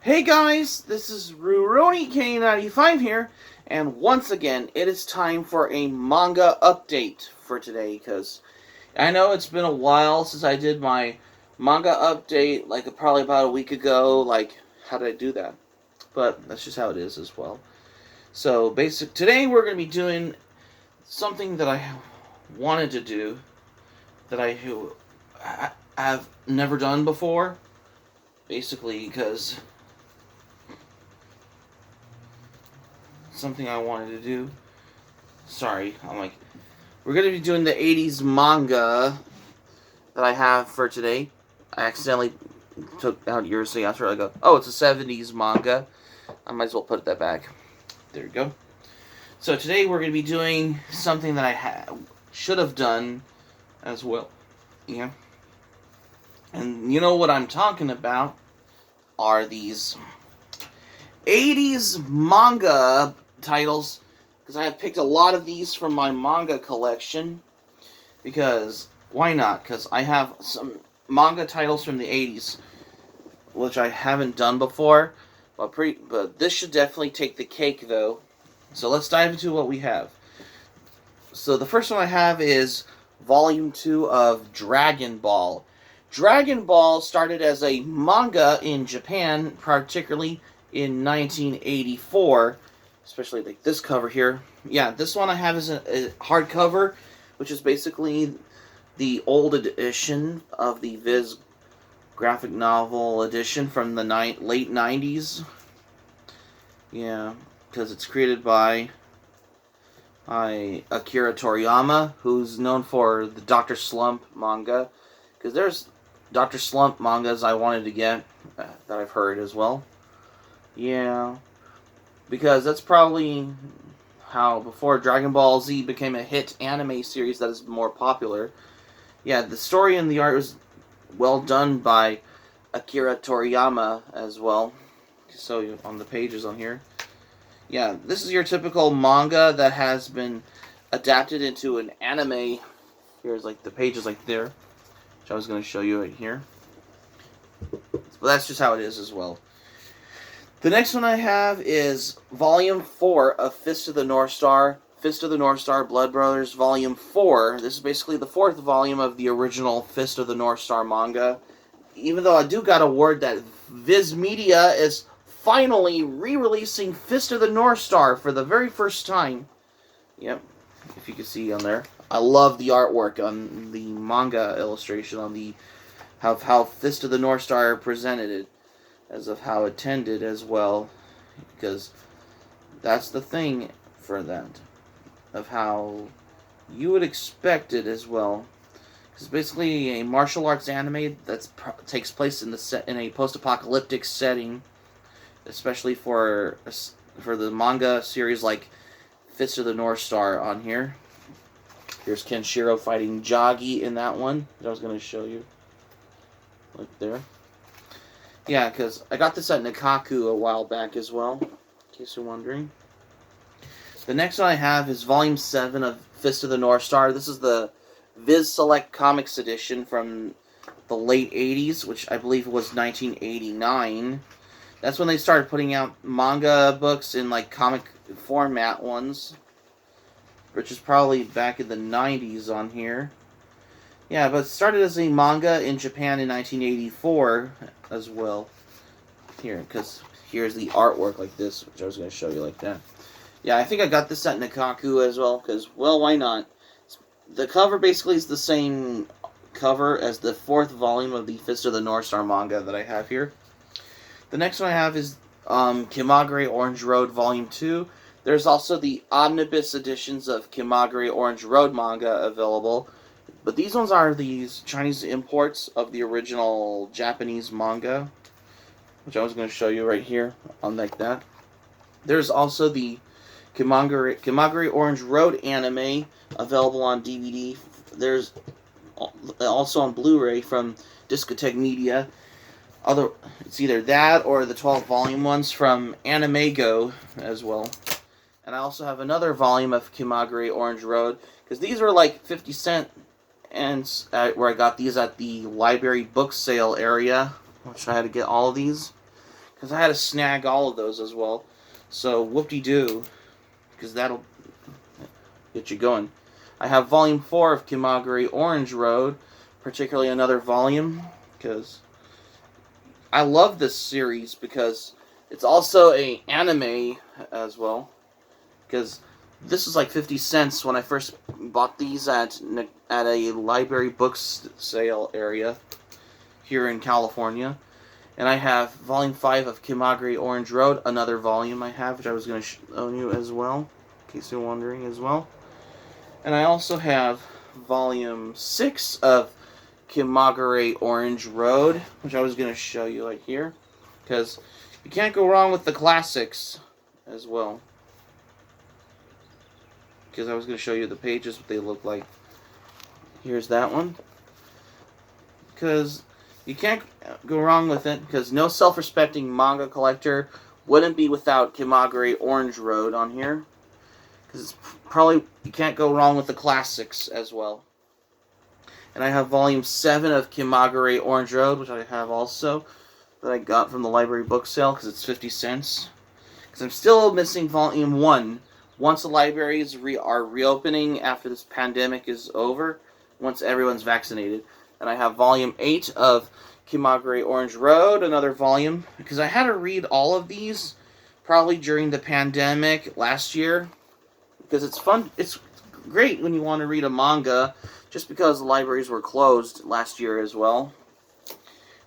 Hey guys, this is Rurouni K95 here, and once again, it is time for a manga update for today, because I know it's been a while since I did my manga update, like probably about a week ago. Like, how did I do that? But that's just how it is as well. So, today we're going to be doing something that I wanted to do, that I have never done before, basically, because something I wanted to do. Sorry, we're going to be doing the 80s manga that I have for today. I accidentally took out yours, so after I go, oh, it's a 70s manga. I might as well put that back. There we go. So today we're going to be doing something that I should have done as well. Yeah. And you know what I'm talking about are these 80s manga titles, because I have picked a lot of these from my manga collection, because why not? Because I have some manga titles from the 80s which I haven't done before, but this should definitely take the cake though. So let's dive into what we have. So the first one I have is Volume 2 of Dragon Ball. Dragon Ball started as a manga in Japan, particularly in 1984, especially like this cover here. Yeah, this one I have is a hardcover, which is basically the old edition of the Viz graphic novel edition from the late 90s. Yeah, because it's created by Akira Toriyama, who's known for the Dr. Slump manga. Because there's Dr. Slump mangas I wanted to get that I've heard as well. Yeah, because that's probably how, before Dragon Ball Z became a hit anime series that is more popular. Yeah, the story and the art was well done by Akira Toriyama as well. So on the pages on here. Yeah, this is your typical manga that has been adapted into an anime. Here's like the pages like there, which I was going to show you right here. But that's just how it is as well. The next one I have is Volume 4 of Fist of the North Star. Fist of the North Star Blood Brothers Volume 4. This is basically the fourth volume of the original Fist of the North Star manga. Even though I do got a word that Viz Media is finally re-releasing Fist of the North Star for the very first time. Yep, if you can see on there. I love the artwork on the manga illustration on the how Fist of the North Star presented it, as of how it tended as well, because that's the thing for that, of how you would expect it as well. It's basically a martial arts anime that takes place in a post-apocalyptic setting, especially for the manga series like Fist of the North Star on here. Here's Kenshiro fighting Jagi in that one that I was going to show you. Like there. Yeah, because I got this at Nikaku a while back as well, in case you're wondering. The next one I have is Volume 7 of Fist of the North Star. This is the Viz Select Comics edition from the late 80s, which I believe was 1989. That's when they started putting out manga books in like comic format ones, which is probably back in the 90s on here. Yeah, but it started as a manga in Japan in 1984 as well. Here, because here's the artwork like this, which I was going to show you like that. Yeah, I think I got this at Nikaku as well, because, well, why not? The cover basically is the same cover as the fourth volume of the Fist of the North Star manga that I have here. The next one I have is Kimagure Orange Road Volume 2. There's also the omnibus editions of Kimagure Orange Road manga available. But these ones are these Chinese imports of the original Japanese manga, which I was going to show you right here on like that. There's also the Kimagure Orange Road anime available on DVD. There's also on Blu-ray from Discotek Media. It's either that or the 12 volume ones from Animego as well. And I also have another volume of Kimagure Orange Road, because these were like 50 cent, and where I got these at the library book sale area, which I had to get all of these. because I had to snag all of those as well. So whoop-de-doo, because that'll get you going. I have volume 4 of Kimagure Orange Road, particularly another volume, because I love this series because it's also a anime as well. Because this was like 50 cents when I first bought these at a library books sale area here in California. And I have volume 5 of Kimagure Orange Road, another volume I have, which I was going to show you as well, in case you're wondering as well. And I also have volume 6 of Kimagure Orange Road, which I was going to show you right here, because you can't go wrong with the classics as well. Because I was going to show you the pages, what they look like. Here's that one. Because you can't go wrong with it, because no self-respecting manga collector wouldn't be without Kimagure Orange Road on here. Because it's probably, you can't go wrong with the classics as well. And I have volume 7 of Kimagure Orange Road, which I have also, that I got from the library book sale, because it's 50 cents. Because I'm still missing volume 1. Once the libraries are reopening after this pandemic is over, once everyone's vaccinated. And I have volume 8 of Kimagure Orange Road, another volume, because I had to read all of these probably during the pandemic last year, because it's fun. It's great when you want to read a manga, just because the libraries were closed last year as well.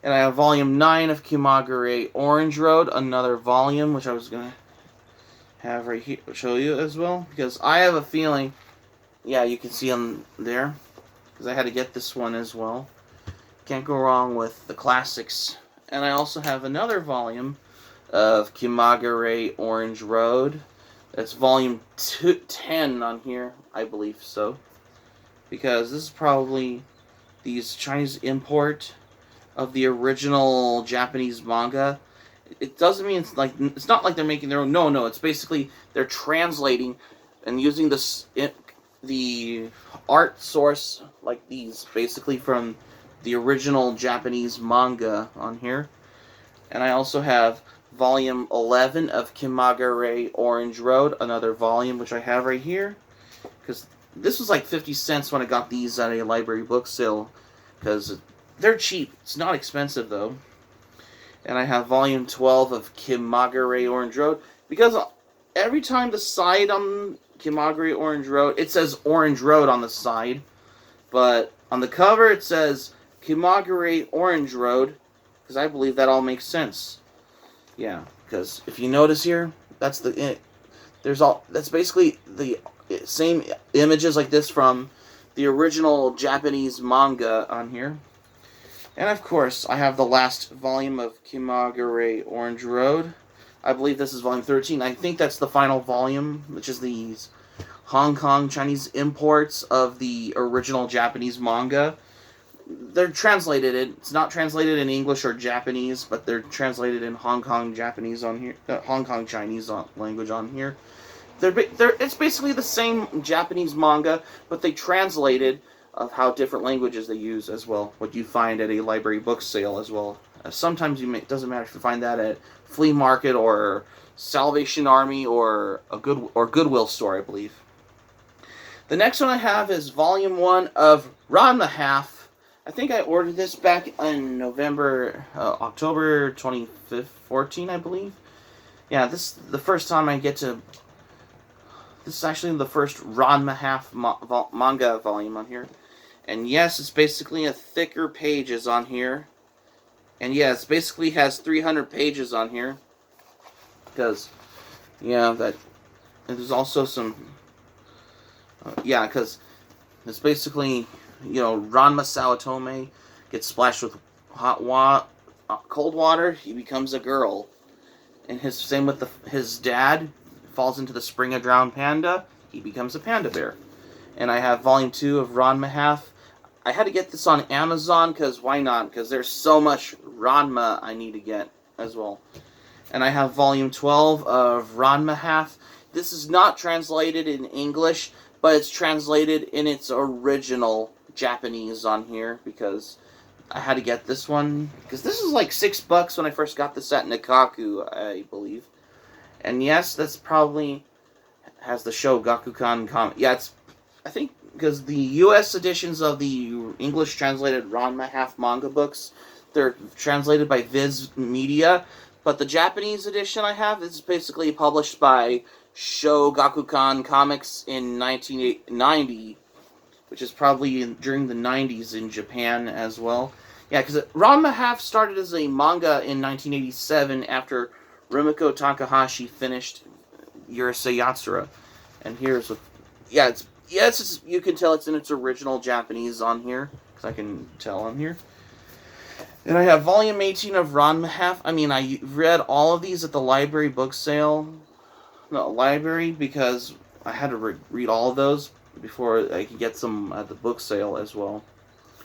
And I have volume 9 of Kimagure Orange Road, another volume, which I was going to have right here, show you as well, because I have a feeling, yeah, you can see them there, because I had to get this one as well. Can't go wrong with the classics. And I also have another volume of Kimagure Orange Road. That's volume 10 on here, I believe so, because this is probably these Chinese import of the original Japanese manga. It doesn't mean it's not like they're making their own. No, it's basically they're translating and using the art source like these, basically from the original Japanese manga on here. And I also have volume 11 of Kimagure Orange Road, another volume, which I have right here, because this was like 50 cents when I got these at a library book sale, because they're cheap. It's not expensive though. And I have volume 12 of Kimagure Orange Road, because every time the side on Kimagure Orange Road, it says Orange Road on the side, but on the cover it says Kimagure Orange Road, because I believe that all makes sense. Yeah, because if you notice here, that's that's basically the same images like this from the original Japanese manga on here. And of course, I have the last volume of Kimagure Orange Road. I believe this is volume 13. I think that's the final volume, which is these Hong Kong Chinese imports of the original Japanese manga. They're translated. It's not translated in English or Japanese, but they're translated in Hong Kong Japanese on here, Hong Kong Chinese language on here. It's basically the same Japanese manga, but they translated of how different languages they use as well. What you find at a library book sale as well. Sometimes it doesn't matter if you find that at flea market or Salvation Army or Goodwill store, I believe. The next one I have is volume 1 of Ranma Half. I think I ordered this back in October 25th, 14, I believe. Yeah, this is the first time I get to. This is actually the first Ranma Half manga volume on here. And yes, it's basically a thicker pages on here. And yes, it basically has 300 pages on here. Because, yeah, that. And there's also some. Because it's basically, Ranma Sawatome gets splashed with cold water, he becomes a girl. And same with his dad, falls into the spring of drowned panda, he becomes a panda bear. And I have volume 2 of Ranma Half. I had to get this on Amazon, because why not? Because there's so much Ranma I need to get as well. And I have volume 12 of Ranma Half. This is not translated in English, but it's translated in its original Japanese on here, because I had to get this one because this is like $6 when I first got this at Nikaku, I believe. And yes, that's probably has the show Gakukan comic. Yeah, it's I think because the U.S. editions of the English translated Ranma half manga books, they're translated by Viz Media, but the Japanese edition I have is basically published by Show Gakukan Comics in 1990, which is probably during the 90s in Japan as well. Yeah, because Ranma half started as a manga in 1987 after Rumiko Takahashi finished Urusei Yatsura. And here's a... Yeah, it's you can tell it's in its original Japanese on here, because I can tell on here. And I have volume 18 of Ranma half. I mean, I read all of these at the library book sale. No, library, because I had to read all of those before I could get some at the book sale as well.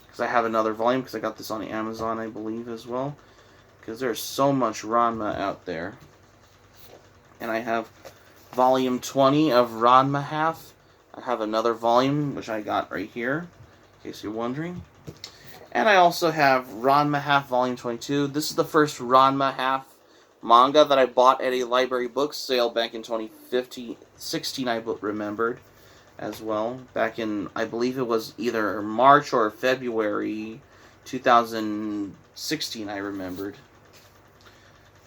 Because I have another volume, because I got this on Amazon, I believe, as well. Because there's so much Ranma out there. And I have volume 20 of Ranma half. I have another volume, which I got right here, in case you're wondering. And I also have Ranma half volume 22. This is the first Ranma half manga that I bought at a library book sale back in 2016, I remembered as well. Back in, I believe it was either March or February 2016, I remembered.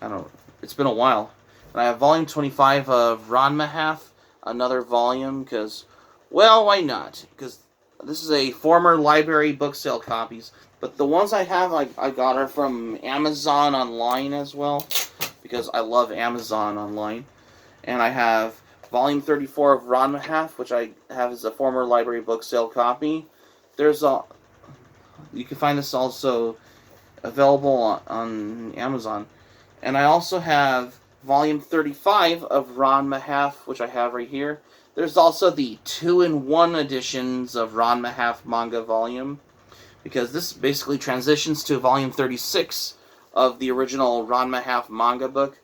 I don't know. It's been a while. And I have volume 25 of Ranma half, another volume, because, well, why not? Because this is a former library book sale copies, but the ones I have, I got are from Amazon online as well, because I love Amazon online. And I have volume 34 of Ranma half, which I have as a former library book sale copy. There's a... You can find this also available on Amazon. And I also have volume 35 of Ranma half, which I have right here. There's also the 2-in-1 editions of Ranma half manga volume, because this basically transitions to volume 36 of the original Ranma half manga book.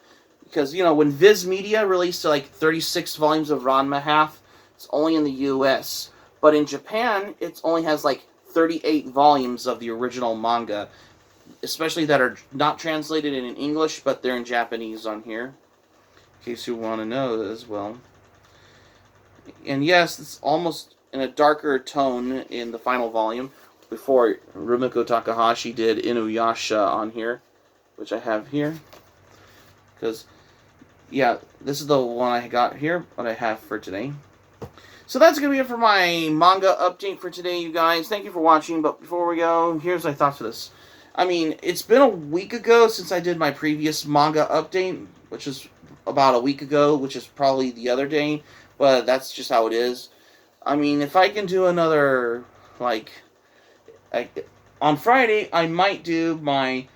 Because, you know, when Viz Media released like 36 volumes of Ranma half, it's only in the US. But in Japan, it only has like 38 volumes of the original manga, especially that are not translated in English, but they're in Japanese on here, in case you want to know as well. And yes, it's almost in a darker tone in the final volume, before Rumiko Takahashi did Inuyasha on here, which I have here. Because, yeah, this is the one I got here, what I have for today. So that's going to be it for my manga update for today, you guys. Thank you for watching, but before we go, here's my thoughts for this. I mean, it's been a week ago since I did my previous manga update, which is about a week ago, which is probably the other day, but that's just how it is. I mean, if I can do another, like, on Friday, I might do my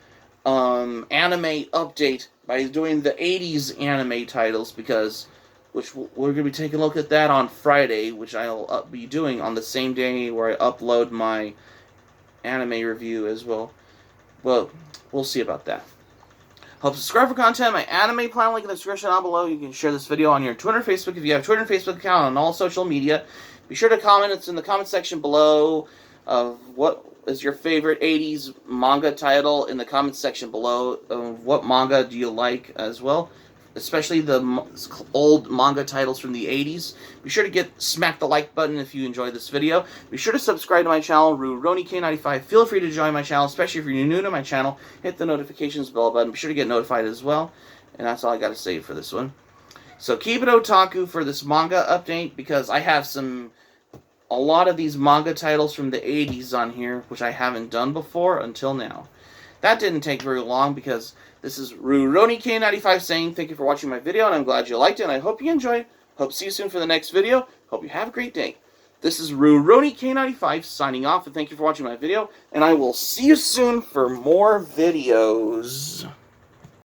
anime update by doing the 80s anime titles, which we're going to be taking a look at that on Friday, which I'll be doing on the same day where I upload my anime review as well. Well, we'll see about that. Help subscribe for content. My anime plan link in the description down below. You can share this video on your Twitter and Facebook if you have a Twitter and Facebook account, on all social media. Be sure to comment. It's in the comment section below of what is your favorite 80s manga title in the comment section below. What manga do you like as well, especially the old manga titles from the 80s. Be sure to smack the like button if you enjoyed this video. Be sure to subscribe to my channel, RuRoniK95. Feel free to join my channel, especially if you're new to my channel. Hit the notifications bell button. Be sure to get notified as well. And that's all I got to say for this one. So keep it otaku for this manga update, because I have a lot of these manga titles from the 80s on here, which I haven't done before until now. That didn't take very long, because this is RuRoniK95 saying thank you for watching my video, and I'm glad you liked it, and I hope you enjoyed. Hope to see you soon for the next video. Hope you have a great day. This is RuRoniK95 signing off, and thank you for watching my video, and I will see you soon for more videos.